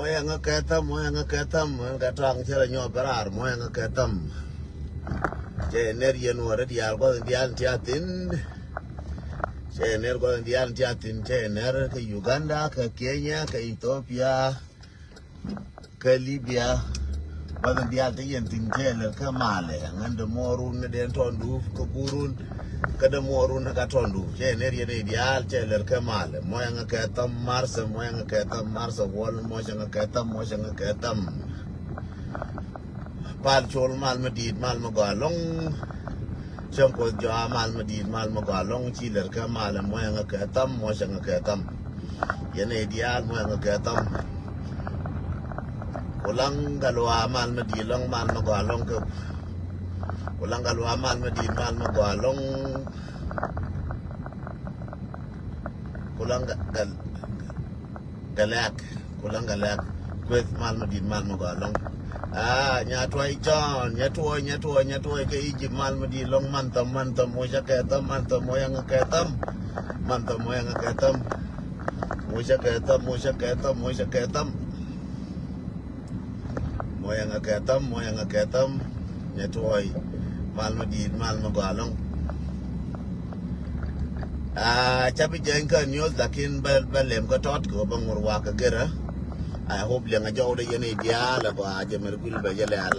moya ngaketam katang chela nyo berar moya ngaketam che ner yen wara dial go dial tiatin che ner go dial tiatin che ner ke Uganda ke Kenya ke Ethiopia ke Libya ba dial te yen tin chela ke male ngande morun ne den tondu ko burun kada morun ka tondu che ner yen dial chela ke male moya ngaketam marse moya ngaketam marse wol moya ngaketam pal chol mal madid mal magalong cham ko ja mal madid mal magalong chi ler ka mal mo yang ka tam mo sang ka tam yene ideal mo yang ka tam ulang galwa mal madid long mal magalong ko ulang galwa mal madid mal magalong ulang galak kwet mal madid mal magalong nyatwai John nyatwai ke Egypt mal madi long mantam mo ketam mantam mo yang ketam mo yang ketam nyatwai mal madi mal magalong chapi jengka news lakin balem ko tot ko bangur wa ka gera I hope yang aja udah jadi dia lah ko aja merkul baca lah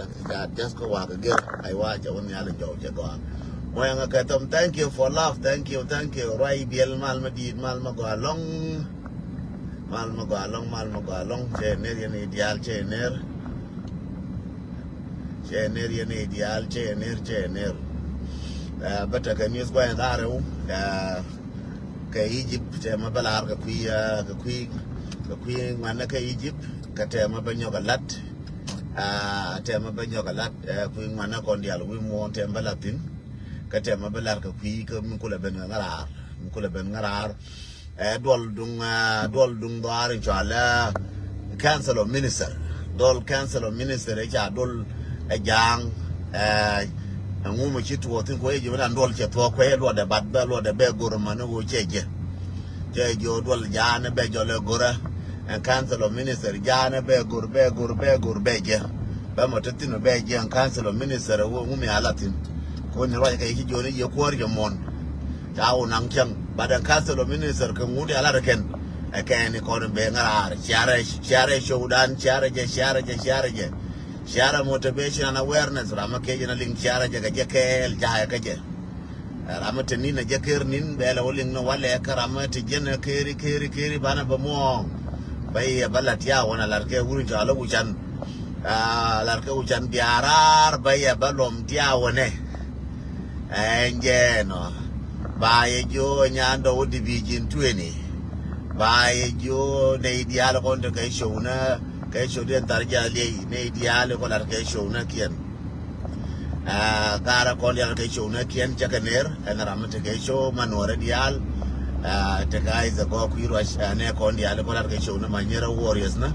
just ko wak ger I watch on ya lah jauh jago mo yang katam thank you for love thank you rai biel mal madid mal magalong chener yang ideal chener bata kan news ko yang daro ke Egypt tema balar ka kui mana ke Egypt katema banyo galat tema banyo galat ku mana kon dial wi mo temba latin katema balar ka ku min kula ben ngarar dol dung dar inshallah council of minister e ja dol e jang ngumu chitu wotin ko e jibran dol che to ko e lo de badba lo de be gor mano wo cheje dol jane be jole gora and council of minister jana be gur beje ba motatino beje and council of minister wo ngumi alatin ko ni roja kay joni ye ko war mon tawo nang chang badan council of minister ko ngudi ala ken e kayni ko be ngarar share showdan share motivation and awareness rama ke jina link share jaga jekel jaya kaje rama tenina jeker nin be la woling no wale karama te jena keri bana ba mo bay balat ya wana larke wurin jalo ucan biarar bay balom dia wane enjeno baye jo nyando wodi bijin 20 baye jo ne ideal kon de kay show den tarja le ne ideal ko larke show na kien gara kon ya kay show na kien chakaner en ramate kay show manore dial te guys go kwiro ne ko ndi ale ko larga show na manyera warriors na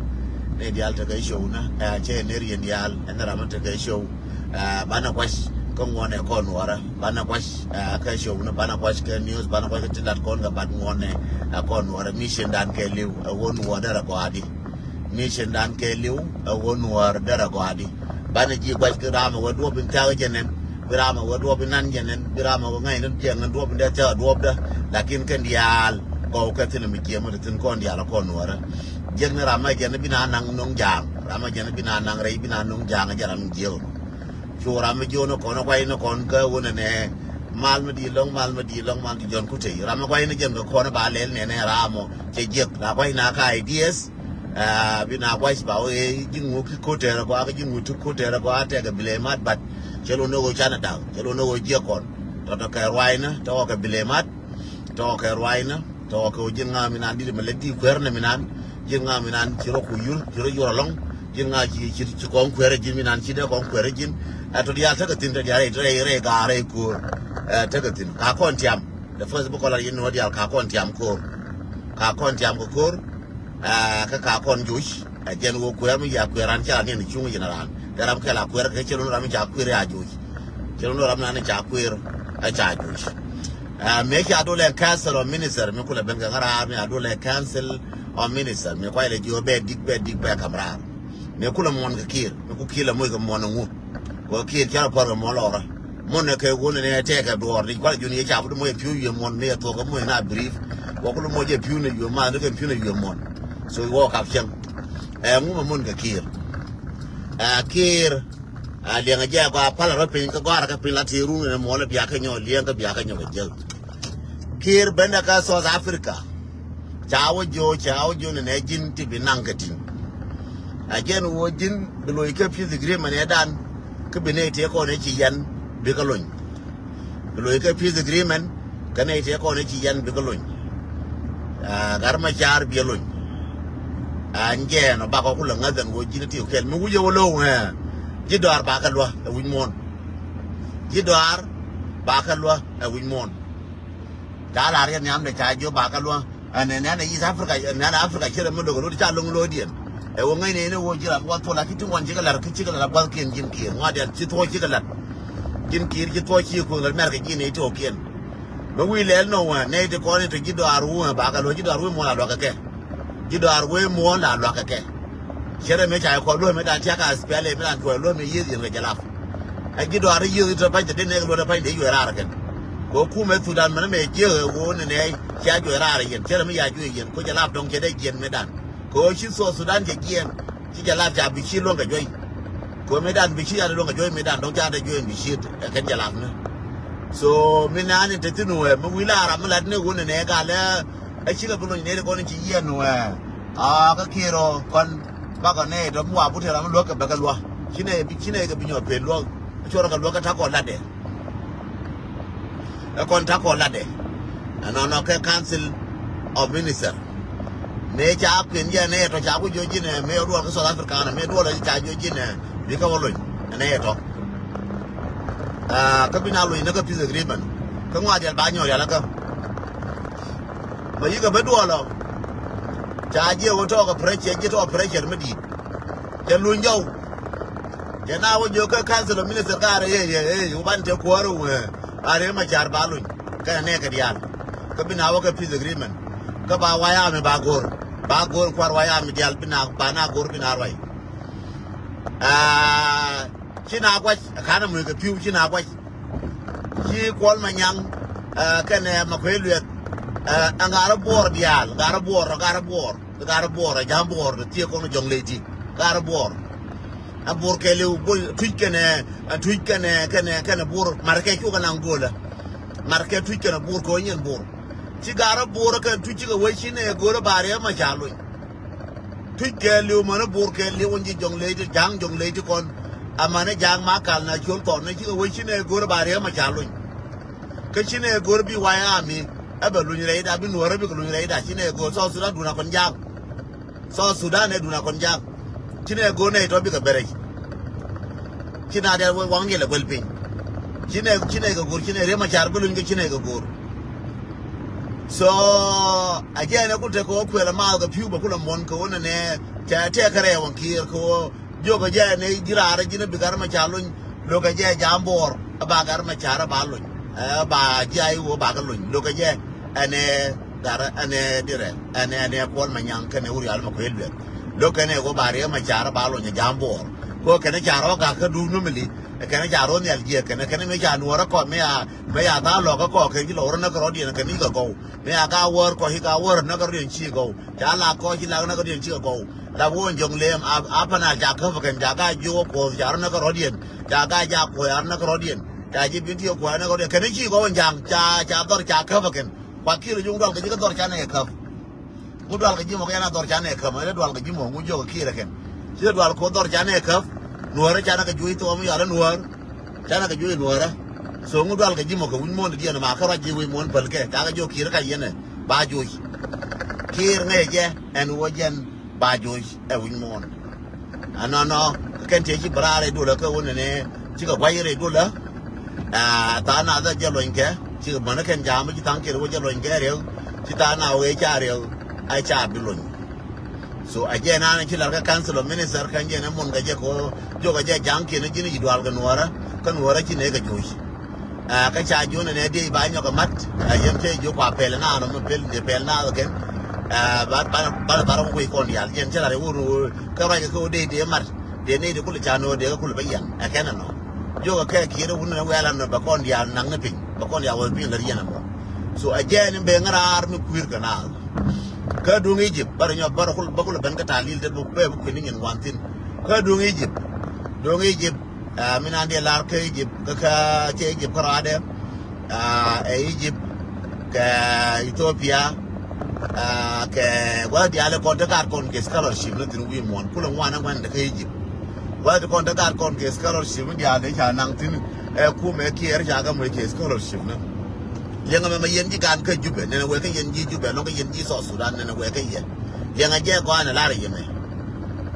ne di alta ga show na che ne ri ndi al na ramata ga show bana kwash ko ngone ko nwara bana kwash ka show na bana kwash ka news bana kwash tilat ko ga bad ngone ko nwara mission dan ke liu won wada ko adi mission dan ke liu won war dara ko adi bana ji kwash ka rama wado bin ta jenen birama wado binan jenen birama ko ngai nan jengan do bin da ta do da lakin kan dial ko ka tin mi kiyama tin kon dial ko nuara jenna rama jenna bina nang nong jang rama jenna bina nang rei bina nong jang jaram jil chu rama jono kono kwai no kon ka wona ne mal ma di long mal di jon ku te rama kwai ne jen ko na ba le ne ramo che jek na kwai na ka ideas bina kwai ba o jingu ki ko te ra ko ka jingu tu ko te ra ko ate ga bilemat bat chelo no go chana daw chelo no go jekon to ka rwaina to ka bilemat to ka rwaina to ka jinga minan di meledi kwerne minan jinga minan chiro ku yul chiro yura long jinga chi ko kwere jin minan chi de ko kwere jin to dia ta ka tin da re ga re ku ta ka tin ka kon tiam the first book la yin no dia ka kon tiam ko ka kon juish jen wo kwere mi ya kweran cha ni chungu jinaran daram kala kwere ke chelo ram cha kwere a juish chelo ram na cha kwere a cha juish me ki adole council of minister me kula ben ngara me adole council or minister me quite let you bed dig back kamra me kula mon ka kir me ku kila mo ka mon ngu ko kir cha por mo lora mon ke won ne te ka do ri kwal ju ni cha bu mo piu ye mon ne to ko mo na brief ko ku mo je piu ne yo ma ne ke piu ne yo mon so wo ka chen ngu mon ka kir kir liang ja ko pala ro pin ka gwara ka pin la ti ru ne mo le bia ka nyo liang ka bia ka nyo je kir benda ka South Africa chawo jo ne jin ti binangatin again wo jin bilo ke peace agreement ne dan ke bine te ko ne ci yan bi ka loñ bilo ke peace agreement ka ne te ko ne ci yan bi ka loñ garma jaar bi loñ anje no ba ko kula ngadan wo jin ti kel mu wuje wo lo jidor ba ka lo e wuñ mon jidor ba ka lo e wuñ mon ta la re nyam de cha jo ba ka lo ane na East Africa na Africa kire mo dogo cha long lo dien e wo ngai ne wo jira ko to la kitu wan jiga la kitu la ba ken jin ki ngade ti to jiga la jin ki ji to ki ko la mer ka ji ne to ken no wi le no wa ne de ko ne to jido aru ba ka lo jido aru mo la lo ka ke jido aru mo la lo ka ke kire me cha ko lo me da ti ka spele me dan to lo me yi yin ga jala e jido aru yi to pa de ne lo da pa de yu ra ken ko ku me Sudan man me je wo ne ya jo ra yen kire me ya jo yen ko jala dong je de yen me dan ko shi so Sudan je yen shi jala ja bi shi lo ga joy ko me dan bi shi ya lo ga joy me dan dong ja de joy bi shi kan jala ne so me na ni te tinu e me wila ra me la ne wo ne ga le e shi ga bu ne ko ni ji yen no ka kiro kon ba ko ne do mu abu te ra me lo ka ba ka lo shi ne ga bi nyo pe lo cho ra ka lo ka ta ko la de kon ta ko la de no ke council of minister ne cha pin je ne to cha ku jo ji ne me do ko South Africa ne me do la cha jo ji ne bi ka wo lo ne to ka bi na lo ne ka peace agreement ka ngwa de ba nyo ya la ka ba yi ka ba do lo cha je wo to ka pressure je to pressure me di je lu njau je na wo jo ka council of minister ka re ye u ban te ko ro are ma jar balun ka ne ka dial ka bina wa ka peace agreement ka ba waya me ba gor kwar waya me dial bina ba na gor bina rwai kina gwa kana mu ka piu kina gwa ki kol manyang ka ne ma ko elu angara bor dial gara bor jambor ti ko no jong leti gara bor abor ke lew bol tuikene kene bor marke ku kana ngola marke tuikene bor ko nyen bor ci gara bor ka tuiki ga wai shine gore bare ma jalo tuike lew mana bor ke lew wonji jong leti kon amane jang ma kal na chol to ne ci ga wai shine gore bare ma jalo ka shine gore bi waya mi aba lu nyire da bi nuwara bi lu nyire da shine go so Sudan duna kon jang so Sudan ne duna kon jang shine go ne to bi ka bere kina da wang yele golpin kine ga gor kine rema char bulun ga kine ga gor so again ku te ko ku la ma ga piu ba kula mon ko wona ne ta te kare wan kir ko jo ga ja ne jira ra jina bi gar ma chalun lo ga ja jambor ba gar ma chara ba lun ba jai wo ba ga lun lo ga ja ane dar ane dire ane ko ma nyang ka ne uri al ma ko elbe lo ka ne go ba re ma chara ba lun jambor ko kana jaro ga ka du no mili kana jaro ne algie kana me ja nuora ko me ya ta lo ka ko ke ji lo na ko di na kani ga go me ya ga wor ko hi ga wor na ko rin chi go ja la ko ji la na ko rin chi go la wo jong lem apa na ja ka kan ja ga jo ko ja na ko di ja ga ja ko ya na ko di ja ji bi ti ko na ko di kana chi go jang ja dor ja ka kan kwa ki ru dal ga ji ga dor ja na ka mu dal ga ji mo ga na dor ja na ka ma le dal ga ji mo mu jo ki ra kan ji dal ko dor ja na ka nuara chana ka jui to amu yara nuar chana ka jui nuara so ngu dal ka jimo ka win mon dia na ma ka ra ji wi mon pel ke ta ka jo kir ka yene ba jui kir nge je en wo jen ba jui e win mon no ken te ji brare do la ka wona ne ji ka wai re do la ta na da je lo nke ji ka mana ken jam ji tang ke wo je lo nke re ji ta na we cha re ai cha bi lo so again ana kila ka council of minister kan je na mon ga je ko jo ga je jang ke ne jini jidwal ga nuara kan nuara ki ne ga joshi ka cha jo ne de ba nyo ga mat a yem te jo kwa pel na no pel de pel na ga ken barang kui kon yal jen chala re uru kara ko de mar de ne de kul chano de kul bayan akena no yo ka kire wuna wala no ba kon yal nang ne pin ba kon yal wal pin la yana mo so ajen be ngara armi kuir kana ka dung Egypt bar nyo bar kul ba kul ban ka talil de bu be bu ni ngin wantin ka dung Egypt mina de lar ka Egypt ka che Egypt karade Egypt ka Ethiopia ke wala di ale kon Dakar kon ke scholarship na tin wi mon kula wana wan da Egypt wala di kon Dakar kon ke scholarship di ale cha nang tin ku me ki er ja ga mo ke scholarship na yenga me yen ji kan ka jube ne we ka yen ji jube no ka yen ji so Sudan ne we ka ye yenga je ko na la ye me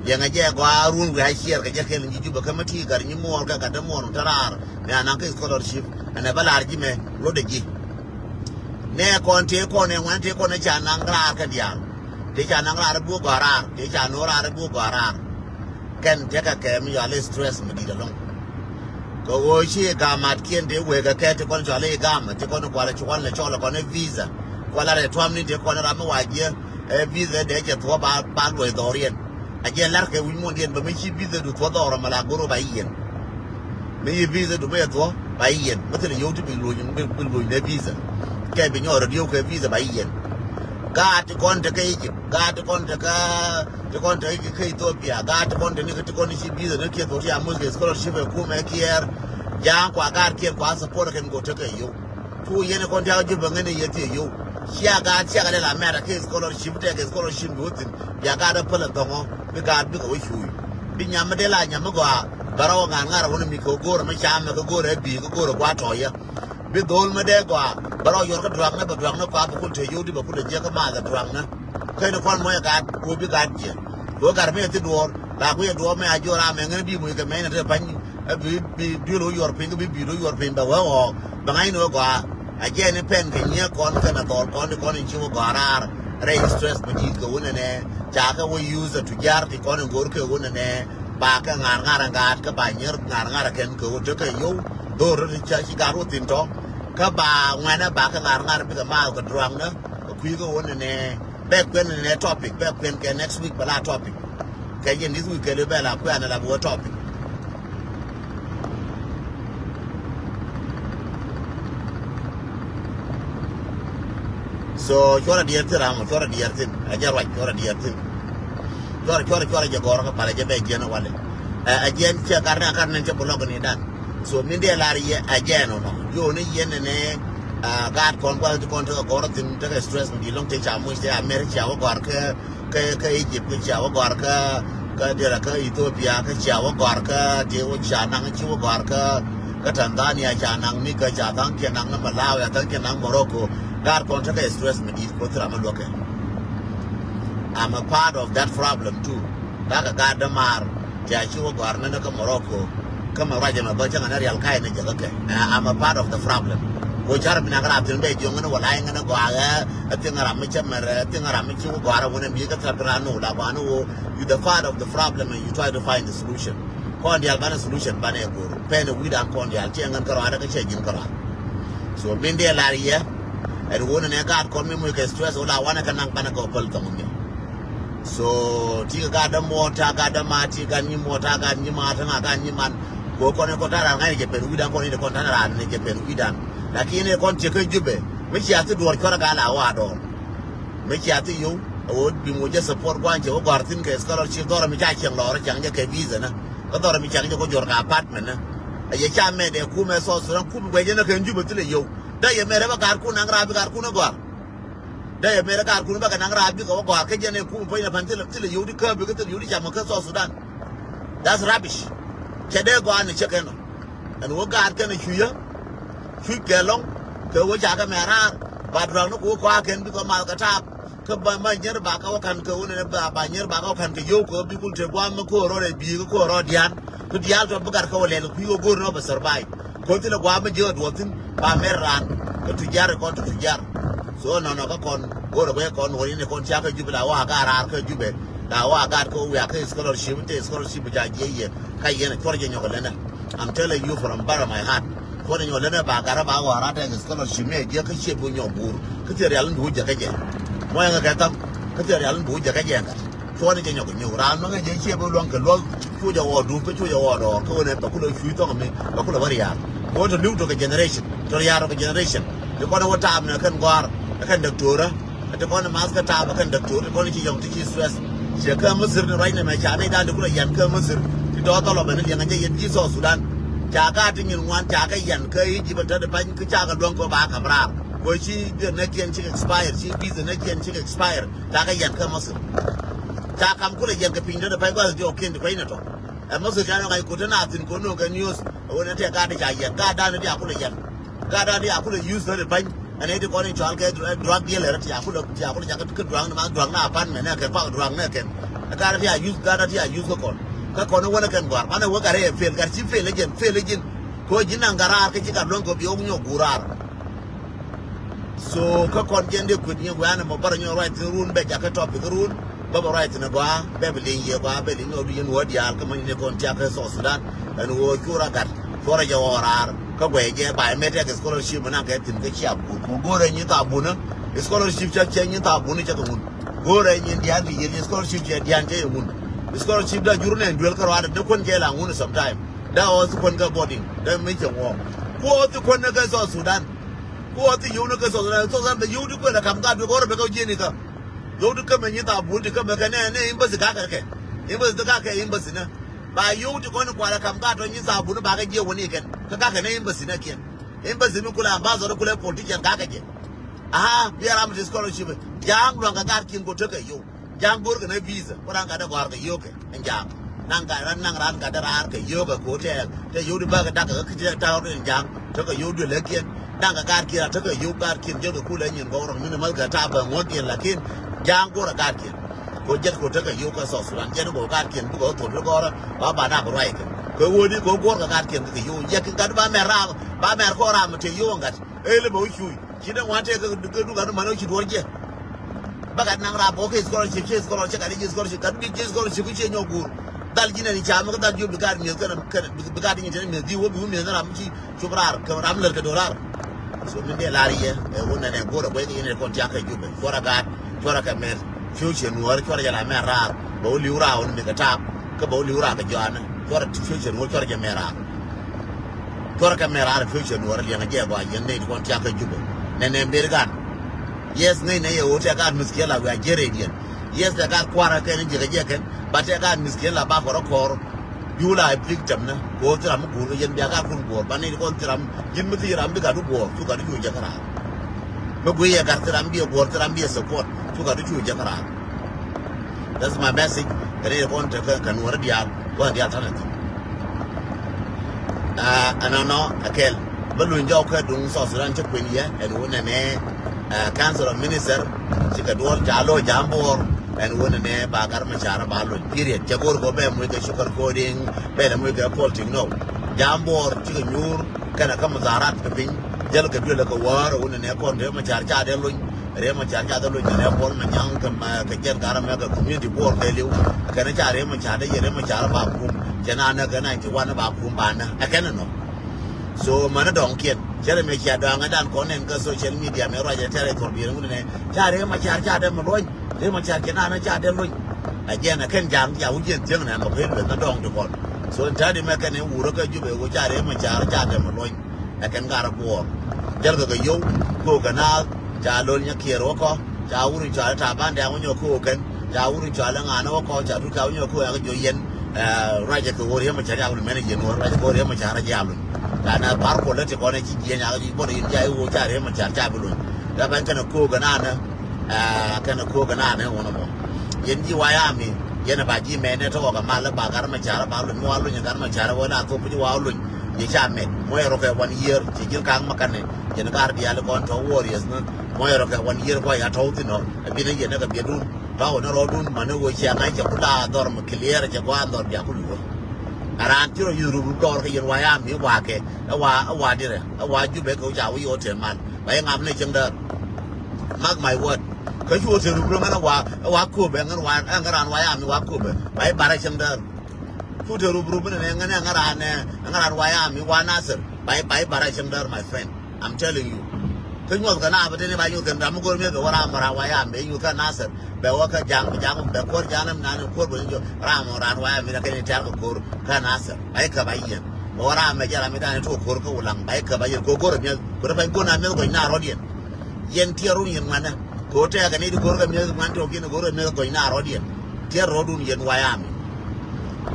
yenga je ko arun we ha share ka je ke ji jube ka mati gar ni mo ka da mo tarar ne nan ka scholarship ne balar ji me lo de ji ne kon te ko ne wan te ko ne cha nang ra ka dia te cha nang ra bu garar te cha no ra bu garar ken te ka ke mi ya le stress mi di da long ko wo chi ga mat kien de we ga ke te ko ja le ga ma te ko no kwala chi kwala chola ko ne visa kwala re twam ni te ko na ra ma wa je visa de ke to ba lo dorien a je lar ke wi mon dien ba mi chi visa du to do ra ma la goro ba yen mi visa du me to ba yen ma te yo ti bi lo ne visa ke bi nyoro dio ke visa ba yen ga ti kon te ke Egypt ga ti kon te ke Ethiopia ga ti kon te ni ke kon ni visa ne ke to ya mo ke scholarship ku me kier ja kwa ga ke kwa support ke go te ke yo tu yene kon ta ju ban ne yete yo sia ga la mera ke scholarship wotin ya ga da pala tongo bi ga bi ko shu bi nyama de la nyama go barawo ngara woni mi ko goro ma chama ko goro bi ko goro kwa to ya bi dol ma de go baro yor ka drang na ba drang na pa ko te yodi ba ko de ka ma da drang na kai no kon mo ya ga ko bi ga je ko gar me ti dor la ko ye do me a jora me ngene bi mo ke me na te ban bi lo yor pin bi lo yor pin ba wa ba ngai no go a je ne pen ke nye kon ka na dor kon ni chi wo garar re stress ba ji ko ne ja ka wo use to jar ti kon gor ke wo ne ba ka ngar ka ba nyer ngar ken ko to ke yo dor ri cha chi garu tin to ka ba ngwana ba ka ngar bi ka ma ko drang na ku ko wona ne back when ne topic back when ke next week bala topic ke yen this week ke le bala ku ana la bo topic so chora diertira mo chora diertin ajar wa chora diertin chora je gor ka pala je be jena wale ajen che karna che blog ni dan so min de lari ye ajeno no yo ne yen ne God kon kwa kon to gor tin te stress mi long te cha mo se America wa gor ke Egypt ke cha wa gor ka de la ka Ethiopia ka cha wa gor ka de wo cha nang chi wa gor ka Tanzania cha nang ni ka cha tang ke nang Malawi tang ke nang Morocco God kon te stress mi ko tra ma loke I'm a part of that problem too daga God da mar ja chi wa gor na ka Morocco kama raja ma bacha ngana real kai ne jaga ke I'm a part of the problem go jar bina gara tin be jonga wala ngana go aga atingara ma chamara atingara ma chi go ara wona mi ka tra no la ba no you the part of the problem and you try to find the solution kon dial bana solution bana go pen we dan kon dial ti ngan karo ada ka che jin karo so min de la riya and wona ne ka kon mi mo ke stress wala wana kan nang bana go pal to mi so ti ga da mota ga da mati ga ni mota ga ni mata ga ni man ko kon ko tara ngai ke peru dan kon ni kon tara ne ke peru dan lakini kon che ke jube me chi ati duor kora ga la wa do me chi ati yo o bi mo je support kwan che o gartin ke scholarship dora mi cha chen lor chang je ke visa na ko dora mi chang je ko jor ka apartment na ye cha me de ku me so so ku be je na ke jube tile yo da ye me re ba gar ku na ngra bi gar ku na gor da ye me re gar ku ba ka na ngra bi ko gor ke je ne ku po ina pan tile yo di ka bi ke tile yo di cha mo ke so Sudan that's rubbish che de go an che ke no and wo gar ke na chuya chui kelong ke wo ja ka mera ba drang no ko kwa ken bi ko mal ka tap ke ba ma nyer ba ka kan ke ne ba nyer ba ka kan ke yo ko bi kul te kwa ma ko ro re bi ko ro dian ku dial to bugar ka wole ku yo gor no ba sarbai ko tile gwa ma je do tin ba meran ko tu jar ko tu jar so no ka kon gor ba kon wo ne kon cha ka jubila wa ka rar ka jube da wa ga ko we ka scholarship ja je ye ka ye na korje nyoko lena I'm telling you from bottom of my heart ko ne nyole ba gara ba wa rata scholarship me je ka che bo nyobur ka te real ndu je ka je mo ya ka ta te real bu ja ka jenga to ne jenyo ko nyura ma ga je che bo long ka lo chu ja wo du pe chu ja wo do ko ne pa ku lo chu to me pa ku lo bari ya ko to lu to ka generation to ya ro ka generation de ko na wata am na kan gwar kan doktora de ko na mas ka ta ba kan doktora ko ne ci yong ti stress je ka musir ne rai ne ma cha ne da de ku yan ka musir ti do to lo ba ne yang je yin ji so Sudan cha ka tin yin wan cha ka yan ka yi ji ba ta de ban ka cha ka don ko ba ka bra ko shi de na kiyan ci expire shi visa na kiyan ci expire ta ka yan ka musir ta kam ku le yan ka pin de ba ko de o ken de ko ina to musir ta no ga ko ta na tin ko no ka news wona te ka de cha yan ka da ne dia ku le yan ka da dia ku le use de ban ane di ko ni chal ke drug dealer ti aku lo ja ka drug na drug na pan me ne ke pa drug ne ken ka da use ka da use ko ka ko no wona ken gwar mana wo ka re fel ka chi fel legend ko jina ngara ke ti ka lon ko bi o nyo gurar so ka kon jende ko ni gwa na mo bar nyo right run be ja ka top run ba ba right na gwa be be le ye gwa be le no du yen wo dia ka man ne kon ti ka so Sudan an wo kura gat fora ja warar ka gwe je ba me te scholarship na ka tin ka chi abu ko gore ni ta abu na scholarship cha che ni ta abu ni cha ko mun gore ni dia di ye scholarship je dia ante mun scholarship da juru ne duel ka wa da kon je la ngun sometime da o su kon ga boarding da me je wo ko tu kon na ka so Sudan ko tu yu na ka so Sudan so san da yu du ko da kam ga du gore be ka je ni ka yu du ka me ni ta abu di ka me ka ne in ba su ka ka ke in ba su ka ka in ba su na ba yu du ko ni kwala kam ga to ni sa abu ba ka je woni ken ka ne embassy na kien embassy mi kula ambassador kula politician ka je aha biar am scholarship jang lo ga gar kin go to ka yo jang bor ga na visa ora ga da gwar ga yo ke jang nang ga ran ga da rar ka yo ga ko te yo di ba ga da ka ti ta ro jang to ka yo du le kien nang ga gar kira to ka yo gar kin je ga kula nyin go ro mi mal ga ta ba ngot yen lakin jang go ra gar kin ko je ko to ka yo ka so Sudan je go gar kin go to lo go ra ba da ba rai ko woni ko gor ka gat ken ke yo ye ka ba me ra ba me ko ra mate yo ngat ele bo chu ki da wate ka du ga ma no chi dorje ba ga nang ra bo ke scholarship ka ni scholarship ka bi scholarship ku che nyo gur dal gina ni cha ma da ju bi ga mi ka bi ga ni je mi di wo bi mi na ra chi chu brar ka ram ler ka dolar so mi de la riye e wona ne gor bo ke ni ko ja ka ju be fora ka me future nuor ko ya la me ra bo liura on mi ka ta ka bo liura ka jana tora future mo tora kamera future no wala nga je ba yende ko ti aka jubo ne bergan yes ne ye o ta ka miskela wa jere dien yes da ka kwara ka ne je ken ba ta ka miskela ba ko yula victim na ko tira mu ko yen biya ka kun ko ba ne ko tira yin mu tira am ga du ko su ka du je kara ba go ye ka tira am biya ko tira am biya support su ka du je kara that's my message kare ko ta kan war dia what the alternative anano akel balu njaw ka dung so Sudan che kwen ye en wona ne council of minister chika dor jalo jambor en wona ne ba gar ma chara ba lo period jagor go be mu ke sugar coding be na mu ke polting no jambor chika nyur kana kam zarat ka pin jal ka dole ka war wona ne ko de ma char cha de lo re ma char cha de lo ne pol ma nyang ka ma ka jen gar ma ka community board de liu kana cha re ma cha de ye ma char ba ku jana na kana ti wana ba ku ba na akana no so mana dong kien jere me cha dang dan ko nen ka social media me ro ja tere ko bi ngun ne cha re ma char cha de ma lo re ma char jana na cha de lo a jena kan jang ya u jen jeng na ma pe na dong de ko so ta de me ka ne u ro ka ju be ko cha re ma char cha de ma lo akan gar bo jel ga yo ko kana cha lo nya kiero ko cha u ri cha ta ban da nyo ko kan cha u ri cha la nga no ko cha du ka nyo ko ya jo yen raja ko wori ma cha ya u me ne yen raja ko wori ma cha ra ja lu kana par ko le te ko ne ji je nya ga bo de ya u cha re ma cha cha bu lu da ban kana ko ga na na kana ko ga na ne wono mo yen ji wa ya mi yen ba ji me ne to ga ma la ba gar ma cha ra ba lu mo lu nya gar ma cha ra wona ko pu ji wa lu ye cha me mo ro ke 1 year ji gil kang ma kan ne yen gar bi ya le kon to warriors na mo ro ke 1 year ko ya to ti no bi ne ye ne ga bi dun ba wona ro dun ma ne wo cha ngai cha kula dor ma clear cha kwa dor ya ku lu aran tiro yuru dor ke yen wa ya mi wa ke wa dire wa ju be ko ja wi o te man ba ngam ne cheng da mark my word ka ju o te ru ma na wa ko be ngan wa ngaran wa ya mi wa ko be ba bara cheng da fu te ru ne ngaran wa ya mi wa nasir ba bara cheng da my friend I'm telling you nyuot ka na bete ne ba nyuot kan ram ko me ko ram ra wa ya me nyuot ka nasar be wa ka jang be ko janam na ko bo jo ram ra wa ya me ka ni tar ko ka nasar ai ka ba yen ora me jara me da ne to ko ko ulang ai ka ba yen ko me ko fa ko na me ko na rodien yen tieru yen mana ko te ga ne ko me man to kin ko me ko na rodien tier rodun yen wa ya me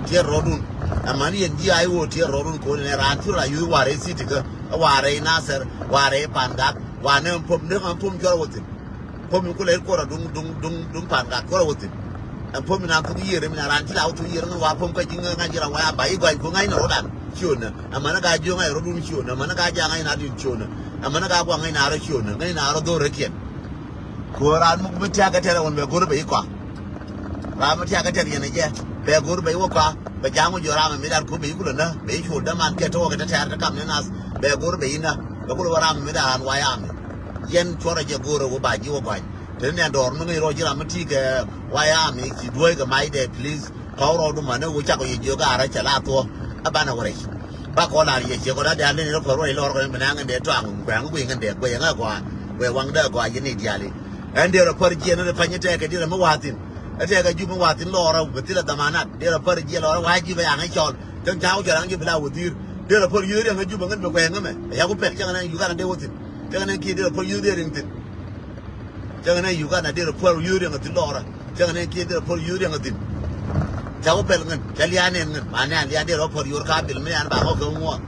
tier rodun amani yen ji ai wo tier rodun ko ne ran tu ra yu wa re city ka wa re nasar wa re panda wa ne pom ne pom jor wotin pom ko le ko ra dung panda ko wotin an pom na ku yere mi na ran ti la tu yere wa pom ka jinga nga jira wa ba i ko ngai na rodan chiona amana ga jo ngai rodun chiona amana ga ja ngai na di chiona amana ga kwa ngai na ro chiona ngai na ro do re kien ko ran mu bi ta ga tere won be gor be kwa ra mu ta ga tere ne je be gor be wo kwa be jangu jo ra mi dar ko be ku na be chu da man ke to ga ta ta kam ne nas be gor be ina be ku ra mi da an wa ya mi yen chora je gor wo ba ji wo kwa te ne dor mu ngai ro jira mu ti ke wa ya mi ki duoi ga mai de please ka ro du ma ne wo cha ko ye jo ga ra cha la to abana wore ba ko la ye che ko da da ne ro ko ro lo ko ne na ngande to ang kwang ku ngande ko ye nga kwa we wang da ko ye ni diali ande ro par je ne pa ni te ka dira mu watin ate ga ju mu watin lo ro be tila damanat de ro par je lo ro wa ji be ang chol tang chao ja ang ji bla wutir de ro par yu de nga ju ba ngan be ko nga me ya ku pe cha na yu ga na de wutin cha na ki de ro par yu de ring tin cha na yu ga na de ro par yu de nga tin lo ra cha na ki de ro par yu de nga tin cháu bèn ngân, cháu lian ngân, mà nè lian đi rồi phơi yur cá bèn mấy anh bảo có không mua.